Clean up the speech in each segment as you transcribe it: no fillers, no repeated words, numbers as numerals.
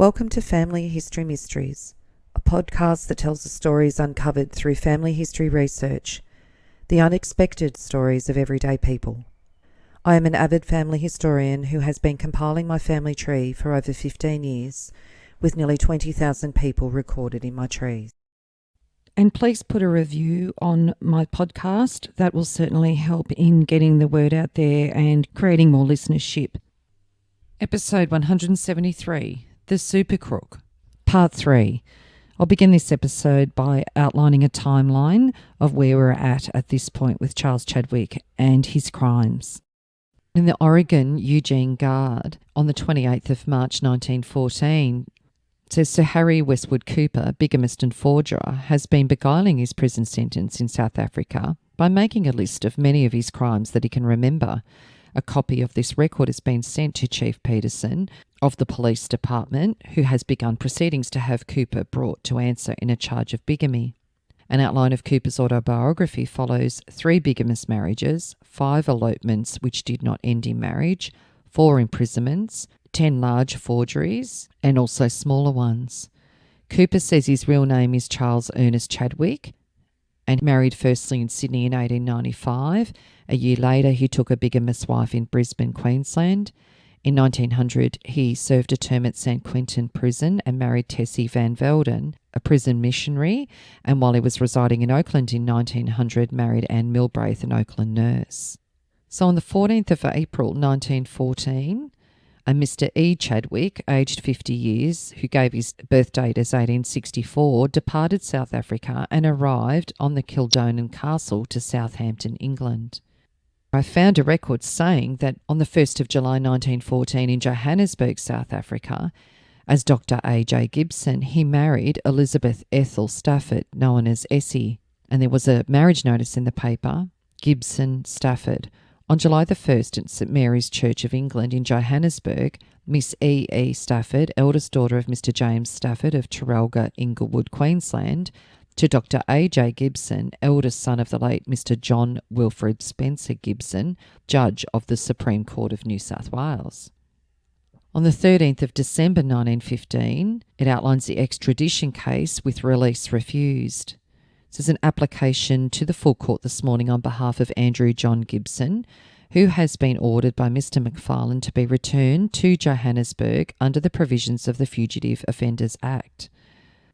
Welcome to Family History Mysteries, a podcast that tells the stories uncovered through family history research, the unexpected stories of everyday people. I am an avid family historian who has been compiling my family tree for over 15 years, with nearly 20,000 people recorded in my trees. And please put a review on my podcast. That will certainly help in getting the word out there and creating more listenership. Episode 173, The Super Crook, Part 3. I'll begin this episode by outlining a timeline of where we're at this point with Charles Chadwick and his crimes. In the Oregon Eugene Guard, on the 28th of March 1914, says Sir Harry Westwood Cooper, bigamist and forger, has been beguiling his prison sentence in South Africa by making a list of many of his crimes that he can remember. A copy of this record has been sent to Chief Peterson of the police department, who has begun proceedings to have Cooper brought to answer in a charge of bigamy. An outline of Cooper's autobiography follows 3 bigamous marriages, 5 elopements which did not end in marriage, 4 imprisonments, 10 large forgeries, and also smaller ones. Cooper says his real name is Charles Ernest Chadwick and married firstly in Sydney in 1895. A year later, he took a bigamous wife in Brisbane, Queensland. In 1900, he served a term at St Quentin Prison and married Tessie Van Velden, a prison missionary, and while he was residing in Oakland in 1900, married Anne Milbraith, an Oakland nurse. So on the 14th of April 1914, a Mr. E. Chadwick, aged 50 years, who gave his birth date as 1864, departed South Africa and arrived on the Kildonan Castle to Southampton, England. I found a record saying that on the 1st of July 1914 in Johannesburg, South Africa, as Dr. A.J. Gibson, he married Elizabeth Ethel Stafford, known as Essie, and there was a marriage notice in the paper, Gibson Stafford. On July the 1st at St Mary's Church of England in Johannesburg, Miss E. E. Stafford, eldest daughter of Mr. James Stafford of Terrelga, Inglewood, Queensland, to Dr. A. J. Gibson, eldest son of the late Mr. John Wilfred Spencer Gibson, Judge of the Supreme Court of New South Wales. On the 13th of December 1915, it outlines the extradition case with release refused. This is an application to the full court this morning on behalf of Andrew John Gibson, who has been ordered by Mr. McFarlane to be returned to Johannesburg under the provisions of the Fugitive Offenders Act.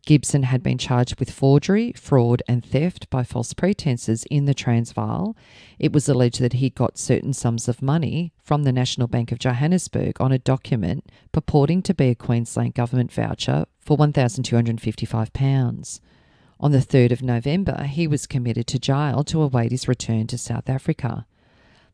Gibson had been charged with forgery, fraud and theft by false pretences in the Transvaal. It was alleged that he got certain sums of money from the National Bank of Johannesburg on a document purporting to be a Queensland government voucher for £1,255. On the 3rd of November, he was committed to jail to await his return to South Africa.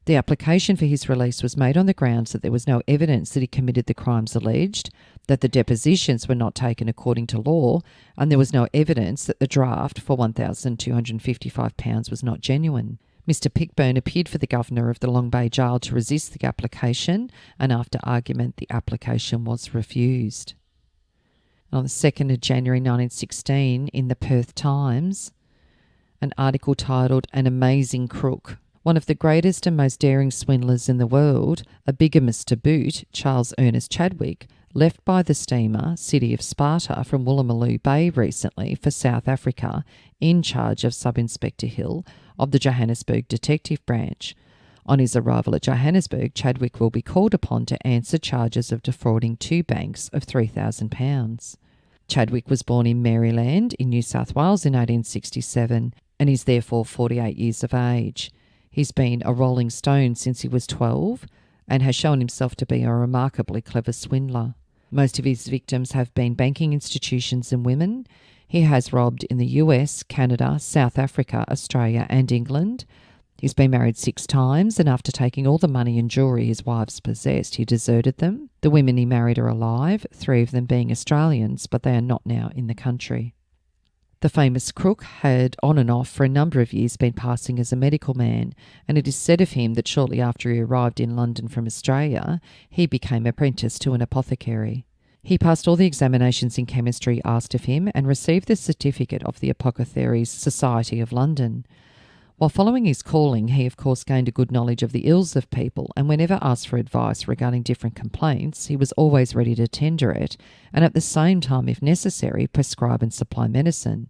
The application for his release was made on the grounds that there was no evidence that he committed the crimes alleged, that the depositions were not taken according to law, and there was no evidence that the draft for £1,255 was not genuine. Mr. Pickburn appeared for the governor of the Long Bay Jail to resist the application, and after argument, the application was refused. On the 2nd of January 1916, in the Perth Times, an article titled An Amazing Crook. One of the greatest and most daring swindlers in the world, a bigamist to boot, Charles Ernest Chadwick, left by the steamer City of Sparta from Woolloomooloo Bay recently for South Africa in charge of Sub-Inspector Hill of the Johannesburg Detective Branch. On his arrival at Johannesburg, Chadwick will be called upon to answer charges of defrauding 2 banks of £3,000. Chadwick was born in Maryland in New South Wales in 1867 and is therefore 48 years of age. He's been a Rolling Stone since he was 12 and has shown himself to be a remarkably clever swindler. Most of his victims have been banking institutions and women. He has robbed in the US, Canada, South Africa, Australia and England. He's been married 6 times, and after taking all the money and jewellery his wives possessed, he deserted them. The women he married are alive, 3 of them being Australians, but they are not now in the country. The famous Crook had on and off for a number of years been passing as a medical man, and it is said of him that shortly after he arrived in London from Australia, he became apprenticed to an apothecary. He passed all the examinations in chemistry asked of him and received the certificate of the Apothecaries Society of London. While following his calling, he of course gained a good knowledge of the ills of people, and whenever asked for advice regarding different complaints, he was always ready to tender it, and at the same time, if necessary, prescribe and supply medicine.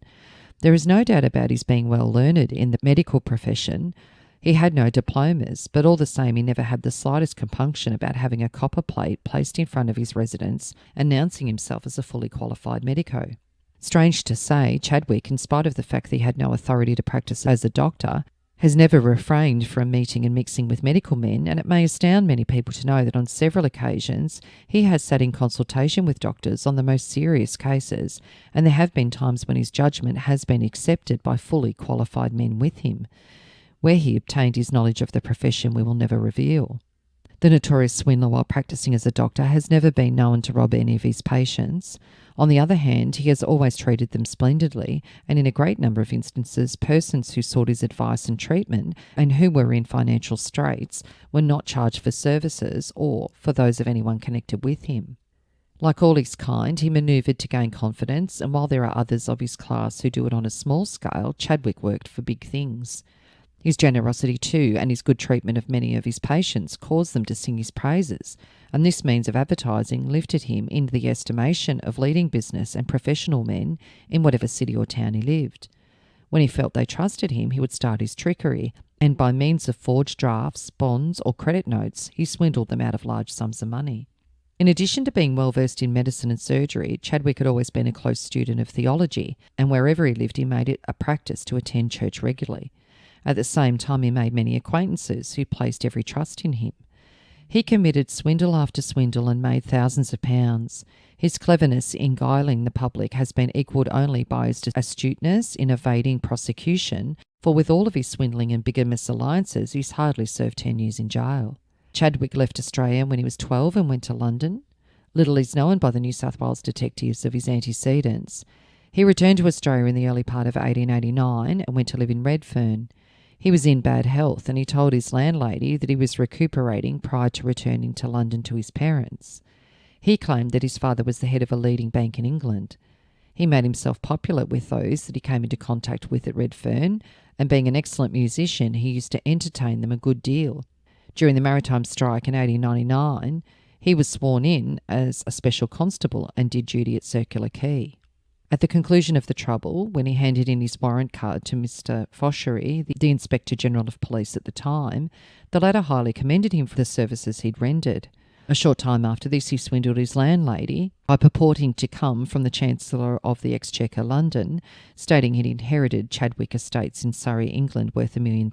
There is no doubt about his being well learned in the medical profession. He had no diplomas, but all the same he never had the slightest compunction about having a copper plate placed in front of his residence announcing himself as a fully qualified medico. Strange to say, Chadwick, in spite of the fact that he had no authority to practice as a doctor, has never refrained from meeting and mixing with medical men, and it may astound many people to know that on several occasions he has sat in consultation with doctors on the most serious cases, and there have been times when his judgment has been accepted by fully qualified men with him. Where he obtained his knowledge of the profession we will never reveal. The notorious swindler while practising as a doctor has never been known to rob any of his patients. On the other hand, he has always treated them splendidly, and in a great number of instances, persons who sought his advice and treatment and who were in financial straits were not charged for services or for those of anyone connected with him. Like all his kind, he manoeuvred to gain confidence, and while there are others of his class who do it on a small scale, Chadwick worked for big things. His generosity too, and his good treatment of many of his patients caused them to sing his praises, and this means of advertising lifted him into the estimation of leading business and professional men in whatever city or town he lived. When he felt they trusted him, he would start his trickery, and by means of forged drafts, bonds, or credit notes, he swindled them out of large sums of money. In addition to being well versed in medicine and surgery, Chadwick had always been a close student of theology, and wherever he lived he made it a practice to attend church regularly. At the same time, he made many acquaintances who placed every trust in him. He committed swindle after swindle and made thousands of pounds. His cleverness in guiling the public has been equalled only by his astuteness in evading prosecution, for with all of his swindling and bigamous alliances, he's hardly served 10 years in jail. Chadwick left Australia when he was 12 and went to London. Little is known by the New South Wales detectives of his antecedents. He returned to Australia in the early part of 1889 and went to live in Redfern. He was in bad health, and he told his landlady that he was recuperating prior to returning to London to his parents. He claimed that his father was the head of a leading bank in England. He made himself popular with those that he came into contact with at Redfern, and being an excellent musician, he used to entertain them a good deal. During the maritime strike in 1899, he was sworn in as a special constable and did duty at Circular Quay. At the conclusion of the trouble, when he handed in his warrant card to Mr. Foshery, the Inspector General of Police at the time, the latter highly commended him for the services he'd rendered. A short time after this, he swindled his landlady by purporting to come from the Chancellor of the Exchequer, London, stating he'd inherited Chadwick estates in Surrey, England, worth £1 million.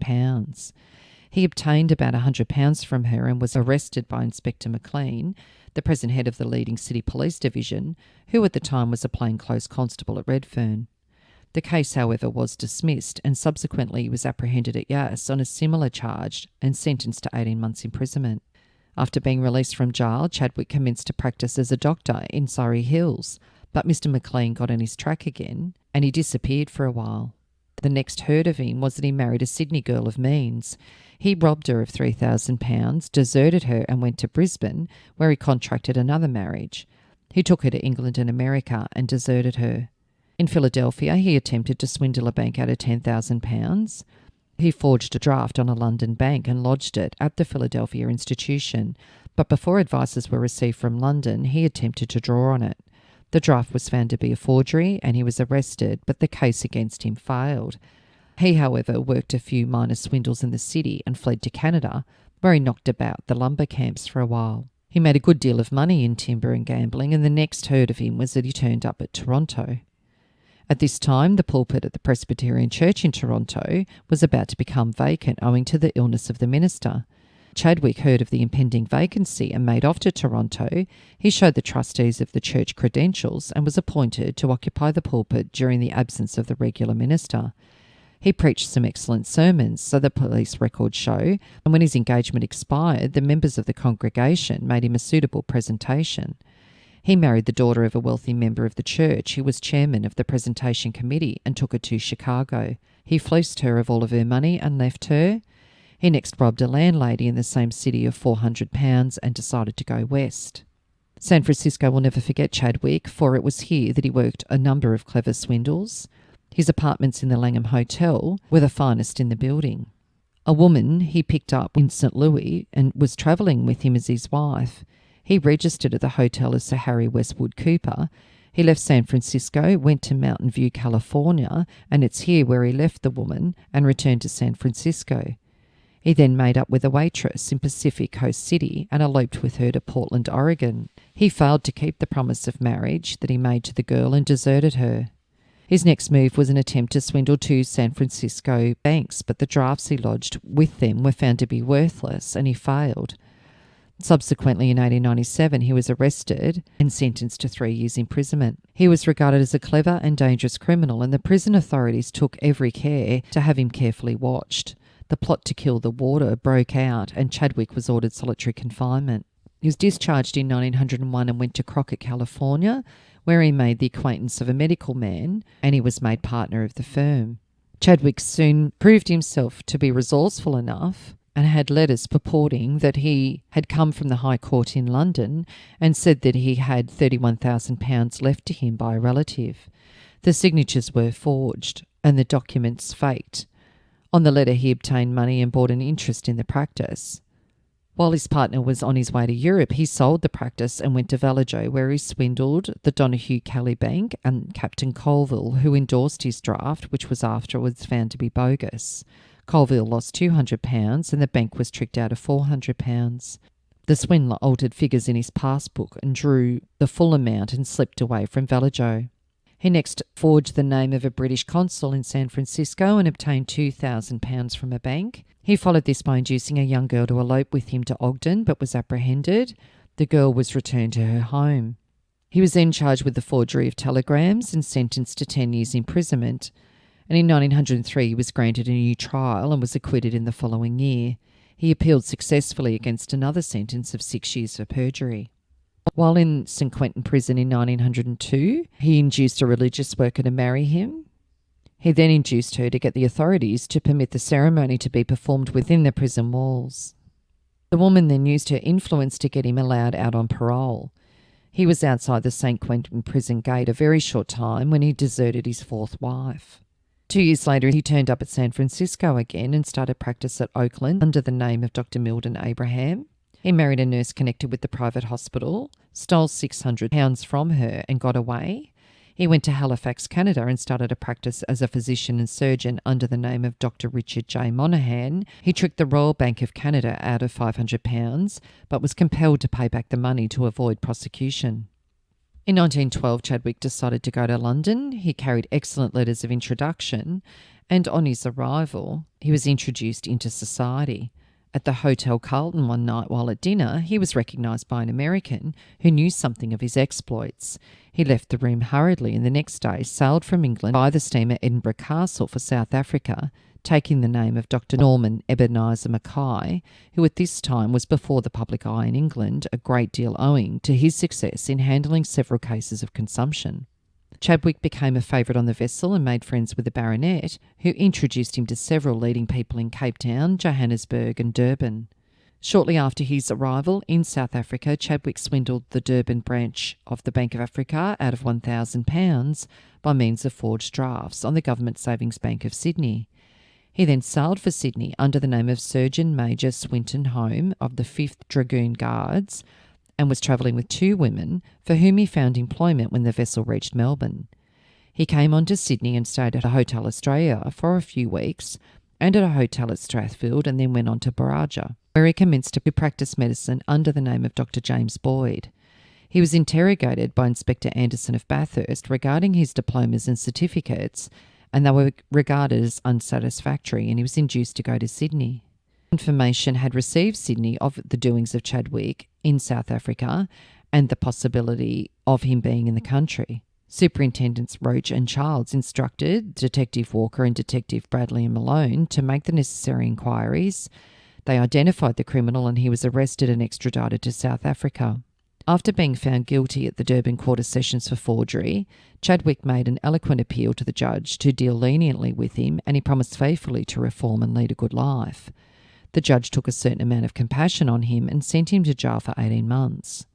He obtained about £100 from her and was arrested by Inspector McLean, the present head of the leading city police division, who at the time was a plainclothes constable at Redfern. The case, however, was dismissed, and subsequently he was apprehended at Yass on a similar charge and sentenced to 18 months' imprisonment. After being released from jail, Chadwick commenced to practice as a doctor in Surrey Hills, but Mr. McLean got on his track again, and he disappeared for a while. The next heard of him was that he married a Sydney girl of means. He robbed her of £3,000, deserted her and went to Brisbane, where he contracted another marriage. He took her to England and America and deserted her. In Philadelphia, he attempted to swindle a bank out of £10,000. He forged a draft on a London bank and lodged it at the Philadelphia institution, but before advices were received from London, he attempted to draw on it. The draft was found to be a forgery and he was arrested, but the case against him failed. He, however, worked a few minor swindles in the city and fled to Canada, where he knocked about the lumber camps for a while. He made a good deal of money in timber and gambling, and the next heard of him was that he turned up at Toronto. At this time, the pulpit at the Presbyterian Church in Toronto was about to become vacant owing to the illness of the minister. Chadwick heard of the impending vacancy and made off to Toronto. He showed the trustees of the church credentials and was appointed to occupy the pulpit during the absence of the regular minister. He preached some excellent sermons, so the police records show, and when his engagement expired, the members of the congregation made him a suitable presentation. He married the daughter of a wealthy member of the church who was chairman of the presentation committee and took her to Chicago. He fleeced her of all of her money and left her. He next robbed a landlady in the same city of £400 and decided to go west. San Francisco will never forget Chadwick, for it was here that he worked a number of clever swindles. His apartments in the Langham Hotel were the finest in the building. A woman he picked up in St. Louis and was travelling with him as his wife. He registered at the hotel as Sir Harry Westwood Cooper. He left San Francisco, went to Mountain View, California, and it's here where he left the woman and returned to San Francisco. He then made up with a waitress in Pacific Coast City and eloped with her to Portland, Oregon. He failed to keep the promise of marriage that he made to the girl and deserted her. His next move was an attempt to swindle two San Francisco banks, but the drafts he lodged with them were found to be worthless and he failed. Subsequently, in 1897, he was arrested and sentenced to 3 years' imprisonment. He was regarded as a clever and dangerous criminal, and the prison authorities took every care to have him carefully watched. The plot to kill the warder broke out, and Chadwick was ordered solitary confinement. He was discharged in 1901 and went to Crockett, California, where he made the acquaintance of a medical man, and he was made partner of the firm. Chadwick soon proved himself to be resourceful enough and had letters purporting that he had come from the High Court in London and said that he had £31,000 left to him by a relative. The signatures were forged and the documents faked. On the letter, he obtained money and bought an interest in the practice. While his partner was on his way to Europe, he sold the practice and went to Vallejo, where he swindled the Donahue Kelly Bank and Captain Colville, who endorsed his draft, which was afterwards found to be bogus. Colville lost £200 and the bank was tricked out of £400. The swindler altered figures in his passbook and drew the full amount and slipped away from Vallejo. He next forged the name of a British consul in San Francisco and obtained £2,000 from a bank. He followed this by inducing a young girl to elope with him to Ogden, but was apprehended. The girl was returned to her home. He was then charged with the forgery of telegrams and sentenced to 10 years' imprisonment. And in 1903 he was granted a new trial and was acquitted in the following year. He appealed successfully against another sentence of 6 years for perjury. While in St. Quentin prison in 1902, he induced a religious worker to marry him. He then induced her to get the authorities to permit the ceremony to be performed within the prison walls. The woman then used her influence to get him allowed out on parole. He was outside the St. Quentin prison gate a very short time when he deserted his fourth wife. 2 years later, he turned up at San Francisco again and started practice at Oakland under the name of Dr. Milden Abraham. He married a nurse connected with the private hospital, stole £600 from her and got away. He went to Halifax, Canada and started a practice as a physician and surgeon under the name of Dr. Richard J. Monaghan. He tricked the Royal Bank of Canada out of £500 but was compelled to pay back the money to avoid prosecution. In 1912, Chadwick decided to go to London. He carried excellent letters of introduction and on his arrival, he was introduced into society. At the Hotel Carlton one night while at dinner, he was recognised by an American who knew something of his exploits. He left the room hurriedly and the next day sailed from England by the steamer Edinburgh Castle for South Africa, taking the name of Dr. Norman Ebenezer Mackay, who at this time was before the public eye in England, a great deal owing to his success in handling several cases of consumption. Chadwick became a favourite on the vessel and made friends with the baronet, who introduced him to several leading people in Cape Town, Johannesburg and Durban. Shortly after his arrival in South Africa, Chadwick swindled the Durban branch of the Bank of Africa out of £1,000 by means of forged drafts on the Government Savings Bank of Sydney. He then sailed for Sydney under the name of Surgeon Major Swinton Home of the 5th Dragoon Guards, and was travelling with 2 women for whom he found employment when the vessel reached Melbourne. He came on to Sydney and stayed at a Hotel Australia for a few weeks and at a hotel at Strathfield and then went on to Baraja, where he commenced to practice medicine under the name of Dr. James Boyd. He was interrogated by Inspector Anderson of Bathurst regarding his diplomas and certificates, and they were regarded as unsatisfactory, and he was induced to go to Sydney. Information had received Sydney of the doings of Chadwick in South Africa and the possibility of him being in the country. Superintendents Roach and Childs instructed Detective Walker and Detective Bradley and Malone to make the necessary inquiries. They identified the criminal and he was arrested and extradited to South Africa. After being found guilty at the Durban Court of Sessions for forgery, Chadwick made an eloquent appeal to the judge to deal leniently with him, and he promised faithfully to reform and lead a good life. The judge took a certain amount of compassion on him and sent him to jail for 18 months.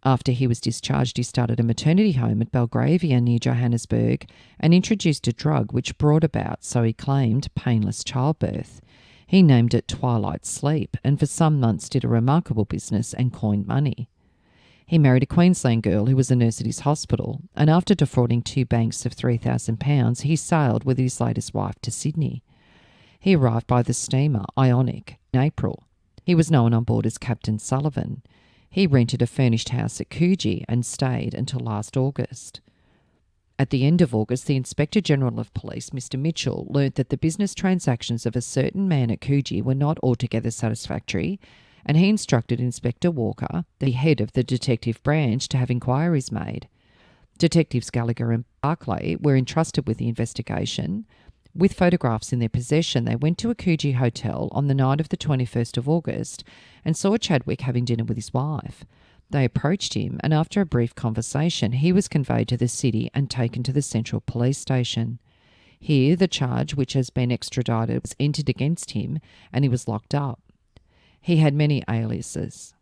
After he was discharged, he started a maternity home at Belgravia near Johannesburg and introduced a drug which brought about, so he claimed, painless childbirth. He named it Twilight Sleep and for some months did a remarkable business and coined money. He married a Queensland girl who was a nurse at his hospital, and after defrauding 2 banks of £3,000, he sailed with his latest wife to Sydney. He arrived by the steamer Ionic in April. He was known on board as Captain Sullivan. He rented a furnished house at Coogee and stayed until last August. At the end of August, the Inspector General of Police, Mr Mitchell, learnt that the business transactions of a certain man at Coogee were not altogether satisfactory, and he instructed Inspector Walker, the head of the detective branch, to have inquiries made. Detectives Gallagher and Barclay were entrusted with the investigation. With photographs in their possession, they went to a Coogee hotel on the night of the 21st of August and saw Chadwick having dinner with his wife. They approached him, and after a brief conversation, he was conveyed to the city and taken to the Central Police Station. Here, the charge, which has been extradited, was entered against him, and he was locked up. He had many aliases.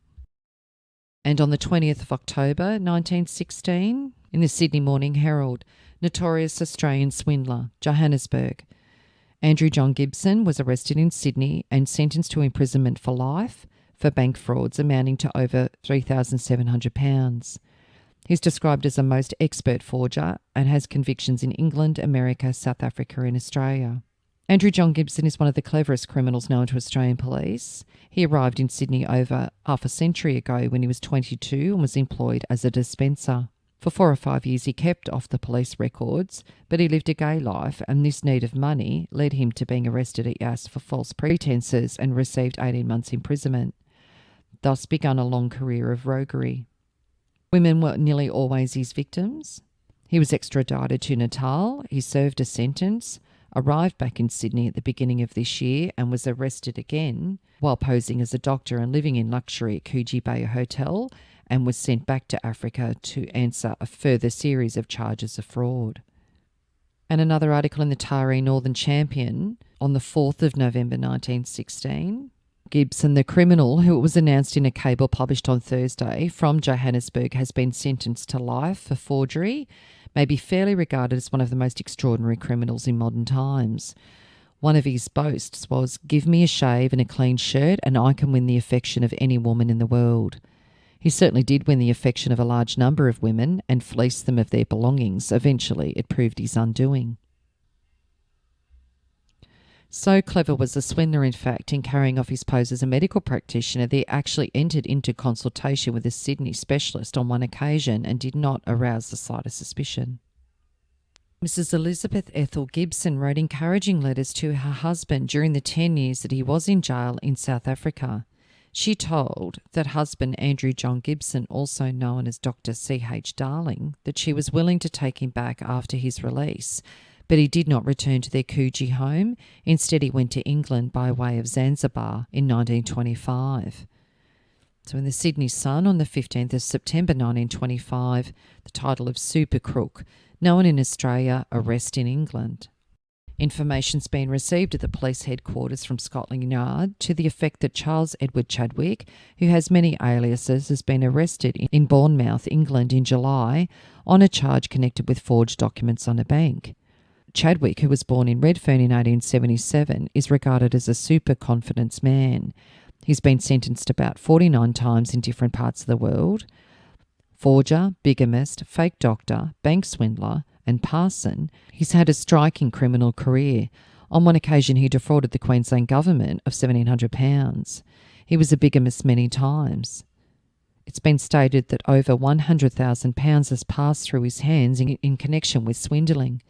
And on the 20th of October 1916, in the Sydney Morning Herald, notorious Australian swindler, Johannesburg. Andrew John Gibson was arrested in Sydney and sentenced to imprisonment for life for bank frauds amounting to over £3,700. He's described as a most expert forger and has convictions in England, America, South Africa and Australia. Andrew John Gibson is one of the cleverest criminals known to Australian police. He arrived in Sydney over half a century ago when he was 22 and was employed as a dispenser. For 4 or 5 years he kept off the police records, but he lived a gay life, and this need of money led him to being arrested at Yass for false pretences and received 18 months imprisonment. Thus begun a long career of roguery. Women were nearly always his victims. He was extradited to Natal. He served a sentence, arrived back in Sydney at the beginning of this year and was arrested again while posing as a doctor and living in luxury at Coogee Bay Hotel, and was sent back to Africa to answer a further series of charges of fraud. And another article in the Taree Northern Champion on the 4th of November 1916. Gibson, the criminal, who it was announced in a cable published on Thursday from Johannesburg, has been sentenced to life for forgery, may be fairly regarded as one of the most extraordinary criminals in modern times. One of his boasts was, "Give me a shave and a clean shirt and I can win the affection of any woman in the world." He certainly did win the affection of a large number of women and fleeced them of their belongings. Eventually, it proved his undoing. So clever was the swindler, in fact, in carrying off his pose as a medical practitioner that he actually entered into consultation with a Sydney specialist on one occasion and did not arouse the slightest suspicion. Mrs. Elizabeth Ethel Gibson wrote encouraging letters to her husband during the 10 years that he was in jail in South Africa. She told that husband Andrew John Gibson, also known as Dr. C.H. Darling, that she was willing to take him back after his release, but he did not return to their Coogee home. Instead, he went to England by way of Zanzibar in 1925. So in the Sydney Sun on the 15th of September 1925, the title of Super Crook, known in Australia, arrest in England. Information's been received at the police headquarters from Scotland Yard to the effect that Charles Edward Chadwick, who has many aliases, has been arrested in Bournemouth, England in July on a charge connected with forged documents on a bank. Chadwick, who was born in Redfern in 1877, is regarded as a super confidence man. He's been sentenced about 49 times in different parts of the world. Forger, bigamist, fake doctor, bank swindler, and parson, he's had a striking criminal career. On one occasion, he defrauded the Queensland government of £1,700. He was a bigamist many times. It's been stated that over £100,000 has passed through his hands in connection with swindling.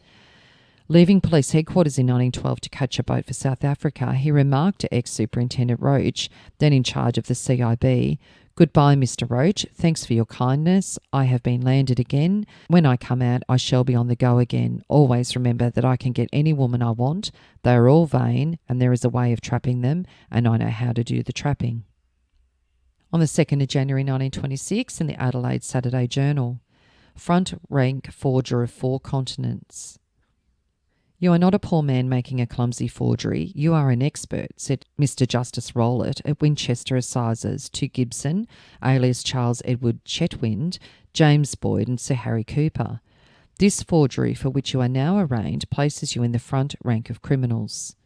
Leaving police headquarters in 1912 to catch a boat for South Africa, he remarked to ex-Superintendent Roach, then in charge of the CIB, "Goodbye, Mr. Roach. Thanks for your kindness. I have been landed again. When I come out, I shall be on the go again. Always remember that I can get any woman I want. They are all vain, and there is a way of trapping them, and I know how to do the trapping." On the 2nd of January 1926, in the Adelaide Saturday Journal, front rank forger of 4 continents. "You are not a poor man making a clumsy forgery. You are an expert," said Mr. Justice Rowlett at Winchester Assizes to Gibson, alias Charles Edward Chetwynd, James Boyd and Sir Harry Cooper. "This forgery for which you are now arraigned places you in the front rank of criminals."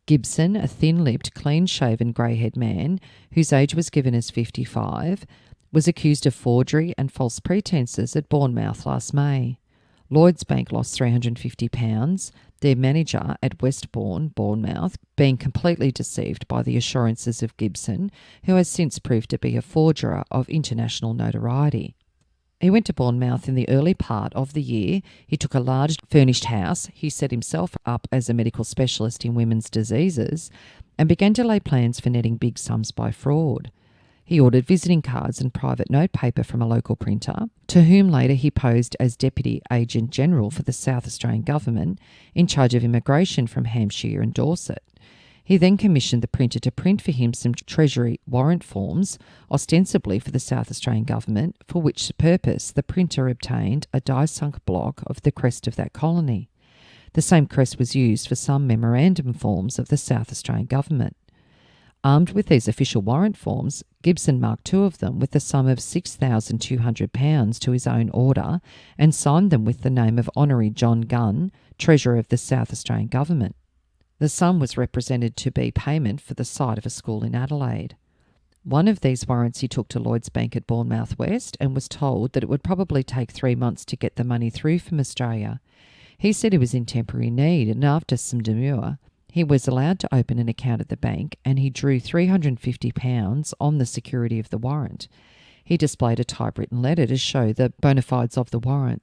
Gibson, a thin-lipped, clean-shaven, grey-haired man, whose age was given as 55, was accused of forgery and false pretences at Bournemouth last May. Lloyds Bank lost £350, their manager at Westbourne, Bournemouth, being completely deceived by the assurances of Gibson, who has since proved to be a forger of international notoriety. He went to Bournemouth in the early part of the year. He took a large furnished house. He set himself up as a medical specialist in women's diseases and began to lay plans for netting big sums by fraud. He ordered visiting cards and private notepaper from a local printer, to whom later he posed as Deputy Agent General for the South Australian Government in charge of immigration from Hampshire and Dorset. He then commissioned the printer to print for him some Treasury warrant forms, ostensibly for the South Australian Government, for which purpose the printer obtained a die-sunk block of the crest of that colony. The same crest was used for some memorandum forms of the South Australian Government. Armed with these official warrant forms, Gibson marked two of them with the sum of £6,200 to his own order and signed them with the name of Honorary John Gunn, Treasurer of the South Australian Government. The sum was represented to be payment for the site of a school in Adelaide. One of these warrants he took to Lloyds Bank at Bournemouth West and was told that it would probably take 3 months to get the money through from Australia. He said he was in temporary need, and after some demur, he was allowed to open an account at the bank, and he drew £350 on the security of the warrant. He displayed a typewritten letter to show the bona fides of the warrant.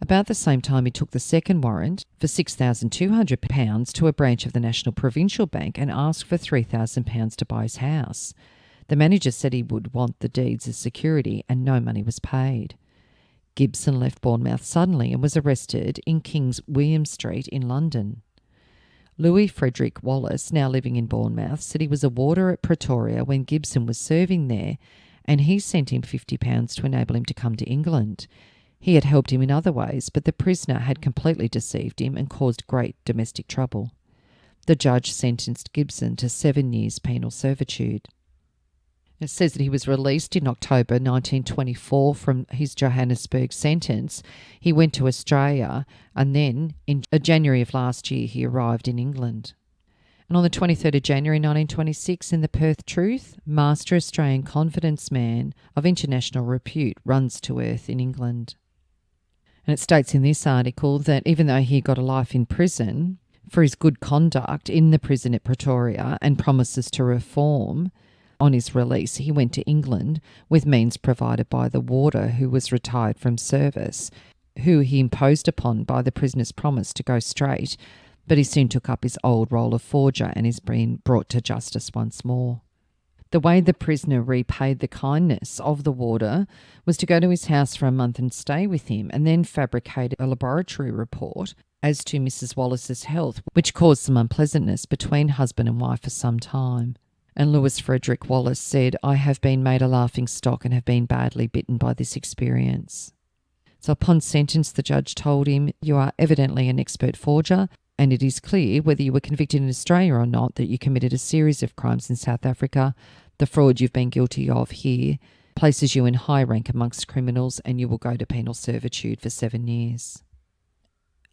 About the same time, he took the second warrant for £6,200 to a branch of the National Provincial Bank and asked for £3,000 to buy his house. The manager said he would want the deeds as security, and no money was paid. Gibson left Bournemouth suddenly and was arrested in King's William Street in London. Louis Frederick Wallace, now living in Bournemouth, said he was a warder at Pretoria when Gibson was serving there, and he sent him £50 to enable him to come to England. He had helped him in other ways, but the prisoner had completely deceived him and caused great domestic trouble. The judge sentenced Gibson to 7 years penal servitude. It says that he was released in October 1924 from his Johannesburg sentence. He went to Australia, and then in January of last year he arrived in England. And on the 23rd of January 1926, in the Perth Truth, Master Australian confidence man of international repute runs to earth in England. And it states in this article that even though he got a life in prison for his good conduct in the prison at Pretoria and promises to reform, on his release, he went to England with means provided by the warder who was retired from service, who he imposed upon by the prisoner's promise to go straight, but he soon took up his old role of forger and is being brought to justice once more. The way the prisoner repaid the kindness of the warder was to go to his house for a month and stay with him, and then fabricate a laboratory report as to Mrs. Wallace's health, which caused some unpleasantness between husband and wife for some time. And Louis Frederick Wallace said, "I have been made a laughing stock and have been badly bitten by this experience." So upon sentence, the judge told him, "You are evidently an expert forger, and it is clear, whether you were convicted in Australia or not, that you committed a series of crimes in South Africa. The fraud you've been guilty of here places you in high rank amongst criminals, and you will go to penal servitude for 7 years."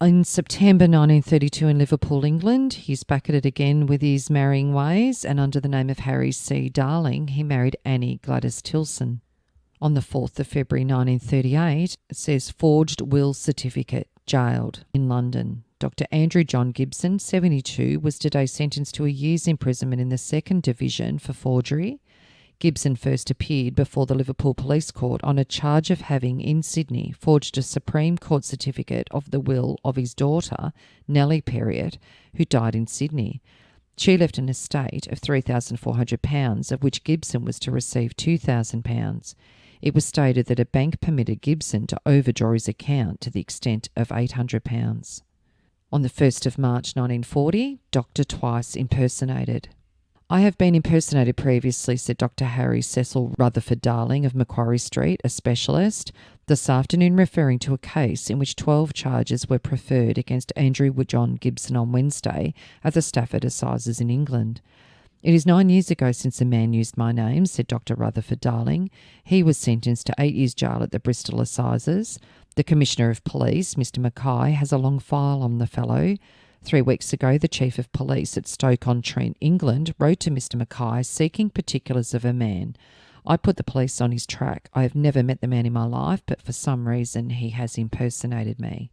In September 1932 in Liverpool, England, he's back at it again with his marrying ways, and under the name of Harry C. Darling, he married Annie Gladys Tilson. On the 4th of February 1938, it says, "Forged will certificate, jailed in London." Dr. Andrew John Gibson, 72, was today sentenced to a year's imprisonment in the 2nd Division for forgery. Gibson first appeared before the Liverpool Police Court on a charge of having, in Sydney, forged a Supreme Court certificate of the will of his daughter, Nellie Perriott, who died in Sydney. She left an estate of £3,400, of which Gibson was to receive £2,000. It was stated that a bank permitted Gibson to overdraw his account to the extent of £800. On the 1st of March 1940, Dr. Twice impersonated. I have been impersonated previously, said Dr. Harry Cecil Rutherford Darling of Macquarie Street, a specialist, this afternoon referring to a case in which 12 charges were preferred against Andrew John Gibson on Wednesday at the Stafford Assizes in England. It is 9 years ago since a man used my name, said Dr. Rutherford Darling. He was sentenced to 8 years' jail at the Bristol Assizes. The Commissioner of Police, Mr. Mackay, has a long file on the fellow. 3 weeks ago, the Chief of Police at Stoke-on-Trent, England, wrote to Mr. Mackay seeking particulars of a man. I put the police on his track. I have never met the man in my life, but for some reason he has impersonated me.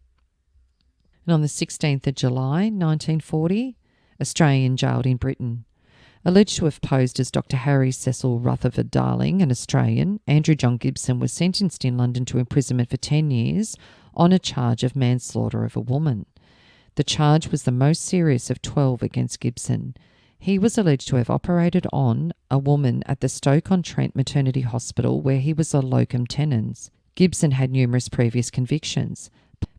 And on the 16th of July, 1940, Australian jailed in Britain. Alleged to have posed as Dr. Harry Cecil Rutherford Darling, an Australian, Andrew John Gibson was sentenced in London to imprisonment for 10 years on a charge of manslaughter of a woman. The charge was the most serious of 12 against Gibson. He was alleged to have operated on a woman at the Stoke-on-Trent Maternity Hospital where he was a locum tenens. Gibson had numerous previous convictions.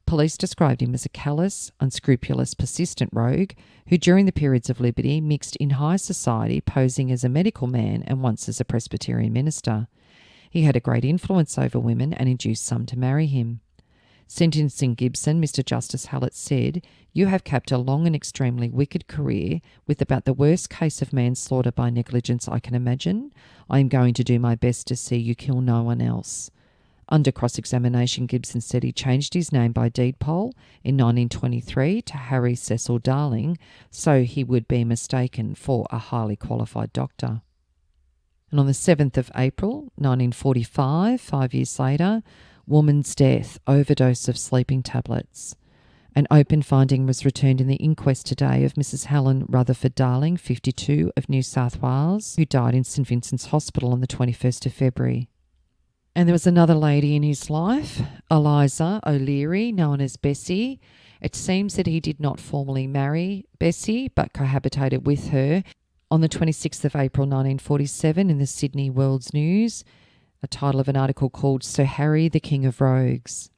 Police described him as a callous, unscrupulous, persistent rogue who during the periods of liberty mixed in high society, posing as a medical man and once as a Presbyterian minister. He had a great influence over women and induced some to marry him. Sentencing Gibson, Mr. Justice Hallett said, "You have capped a long and extremely wicked career with about the worst case of manslaughter by negligence I can imagine. I am going to do my best to see you kill no one else." Under cross-examination, Gibson said he changed his name by deed poll in 1923 to Harry Cecil Darling so he would be mistaken for a highly qualified doctor. And on the 7th of April 1945, 5 years later, woman's death, overdose of sleeping tablets. An open finding was returned in the inquest today of Mrs. Helen Rutherford Darling, 52, of New South Wales, who died in St Vincent's Hospital on the 21st of February. And there was another lady in his life, Eliza O'Leary, known as Bessie. It seems that he did not formally marry Bessie, but cohabitated with her. On the 26th of April 1947 in the Sydney World's News, a title of an article called Sir Harry, the King of Rogues.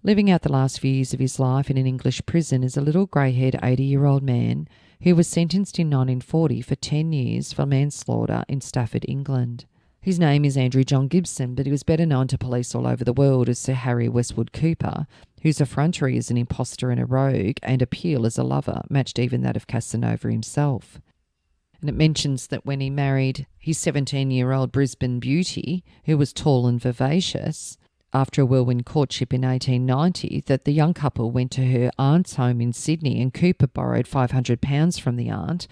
Living out the last few years of his life in an English prison is a little grey-haired 80-year-old man who was sentenced in 1940 for 10 years for manslaughter in Stafford, England. His name is Andrew John Gibson, but he was better known to police all over the world as Sir Harry Westwood Cooper, whose effrontery as an impostor and a rogue and appeal as a lover matched even that of Casanova himself. And it mentions that when he married his 17-year-old Brisbane beauty, who was tall and vivacious, after a whirlwind courtship in 1890, that the young couple went to her aunt's home in Sydney and Cooper borrowed £500 from the aunt.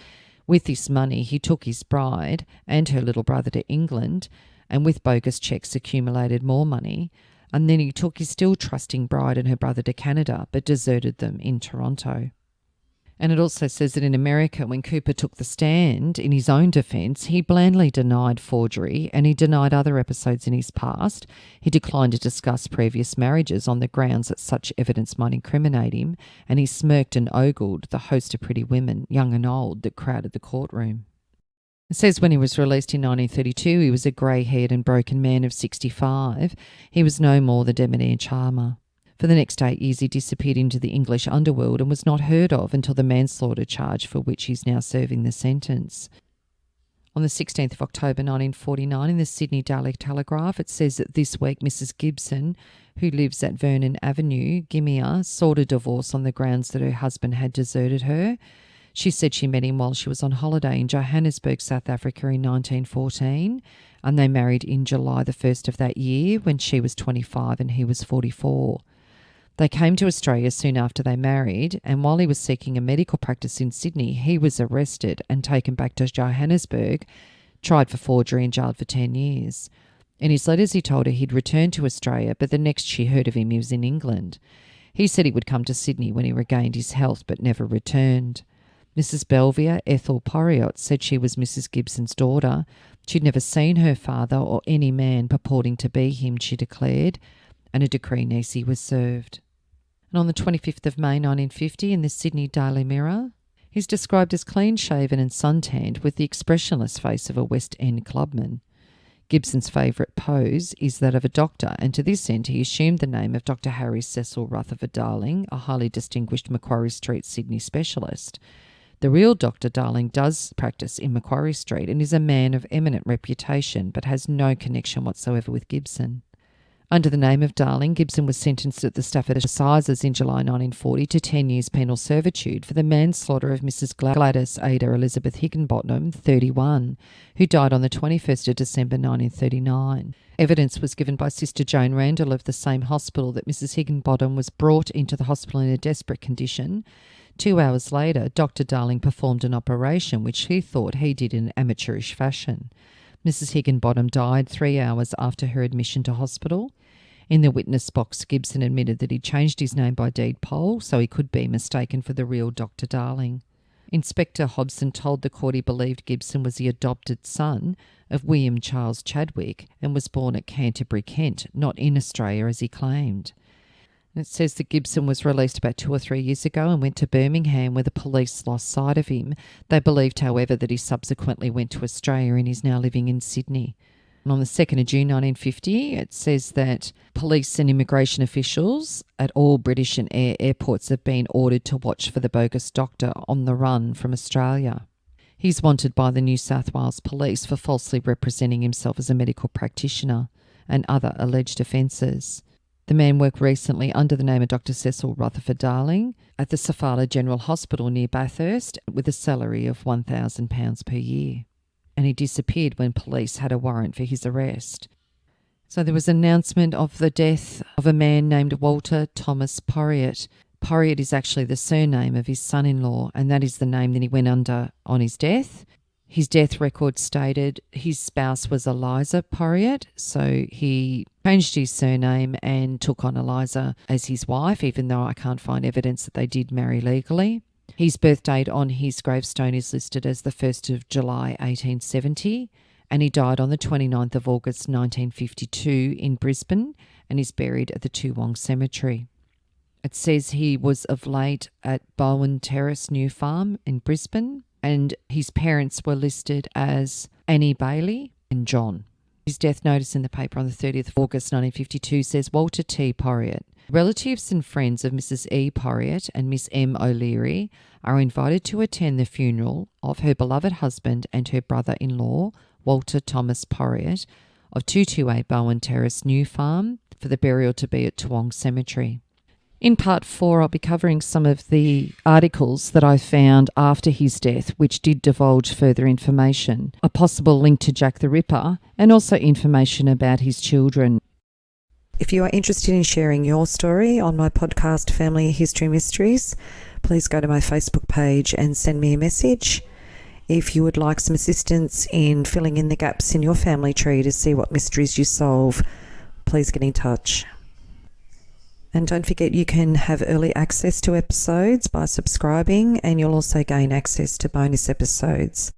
With this money, he took his bride and her little brother to England and with bogus cheques accumulated more money. And then he took his still trusting bride and her brother to Canada but deserted them in Toronto. And it also says that in America, when Cooper took the stand in his own defence, he blandly denied forgery and he denied other episodes in his past. He declined to discuss previous marriages on the grounds that such evidence might incriminate him, and he smirked and ogled the host of pretty women, young and old, that crowded the courtroom. It says when he was released in 1932, he was a grey-haired and broken man of 65. He was no more the debonair charmer. For the next 8 years, he disappeared into the English underworld and was not heard of until the manslaughter charge for which he's now serving the sentence. On the 16th of October 1949 in the Sydney Daily Telegraph, it says that this week Mrs. Gibson, who lives at Vernon Avenue, Gimea, sought a divorce on the grounds that her husband had deserted her. She said she met him while she was on holiday in Johannesburg, South Africa in 1914, and they married in July the 1st of that year when she was 25 and he was 44. They came to Australia soon after they married, and while he was seeking a medical practice in Sydney, he was arrested and taken back to Johannesburg, tried for forgery and jailed for 10 years. In his letters he told her he'd returned to Australia, but the next she heard of him he was in England. He said he would come to Sydney when he regained his health, but never returned. Mrs. Belvier, Ethel Poriot, said she was Mrs. Gibson's daughter. She'd never seen her father or any man purporting to be him, she declared, and a decree nisi was served. And on the 25th of May 1950 in the Sydney Daily Mirror, he's described as clean-shaven and suntanned with the expressionless face of a West End clubman. Gibson's favourite pose is that of a doctor, and to this end he assumed the name of Dr. Harry Cecil Rutherford Darling, a highly distinguished Macquarie Street Sydney specialist. The real Dr. Darling does practice in Macquarie Street and is a man of eminent reputation, but has no connection whatsoever with Gibson. Under the name of Darling, Gibson was sentenced at the Stafford Assizes in July 1940 to 10 years penal servitude for the manslaughter of Mrs. Gladys Ada Elizabeth Higginbottom, 31, who died on the 21st of December 1939. Evidence was given by Sister Joan Randall of the same hospital that Mrs. Higginbottom was brought into the hospital in a desperate condition. 2 hours later, Dr. Darling performed an operation which he thought he did in amateurish fashion. Mrs. Higginbottom died 3 hours after her admission to hospital. In the witness box, Gibson admitted that he changed his name by deed poll so he could be mistaken for the real Dr. Darling. Inspector Hobson told the court he believed Gibson was the adopted son of William Charles Chadwick and was born at Canterbury, Kent, not in Australia as he claimed. It says that Gibson was released about 2 or 3 years ago and went to Birmingham, where the police lost sight of him. They believed, however, that he subsequently went to Australia and is now living in Sydney. And on the 2nd of June 1950, it says that police and immigration officials at all British and air airports have been ordered to watch for the bogus doctor on the run from Australia. He's wanted by the New South Wales Police for falsely representing himself as a medical practitioner and other alleged offences. The man worked recently under the name of Dr. Cecil Rutherford Darling at the Safala General Hospital near Bathurst with a salary of £1,000 per year. And he disappeared when police had a warrant for his arrest. So there was an announcement of the death of a man named Walter Thomas Porriett. Porriett is actually the surname of his son-in-law, and that is the name that he went under on his death. His death record stated his spouse was Eliza Porriett, so he changed his surname and took on Eliza as his wife, even though I can't find evidence that they did marry legally. His birth date on his gravestone is listed as the 1st of July 1870, and he died on the 29th of August 1952 in Brisbane and is buried at the Toowong Cemetery. It says he was of late at Bowen Terrace New Farm in Brisbane, and his parents were listed as Annie Bailey and John. His death notice in the paper on the 30th of August 1952 says Walter T. Porriett. Relatives and friends of Mrs. E. Porriett and Miss M. O'Leary are invited to attend the funeral of her beloved husband and her brother-in-law, Walter Thomas Porriett, of 228 Bowen Terrace New Farm, for the burial to be at Toowong Cemetery. In part 4, I'll be covering some of the articles that I found after his death, which did divulge further information, a possible link to Jack the Ripper, and also information about his children. If you are interested in sharing your story on my podcast, Family History Mysteries, please go to my Facebook page and send me a message. If you would like some assistance in filling in the gaps in your family tree to see what mysteries you solve, please get in touch. And don't forget, you can have early access to episodes by subscribing, and you'll also gain access to bonus episodes.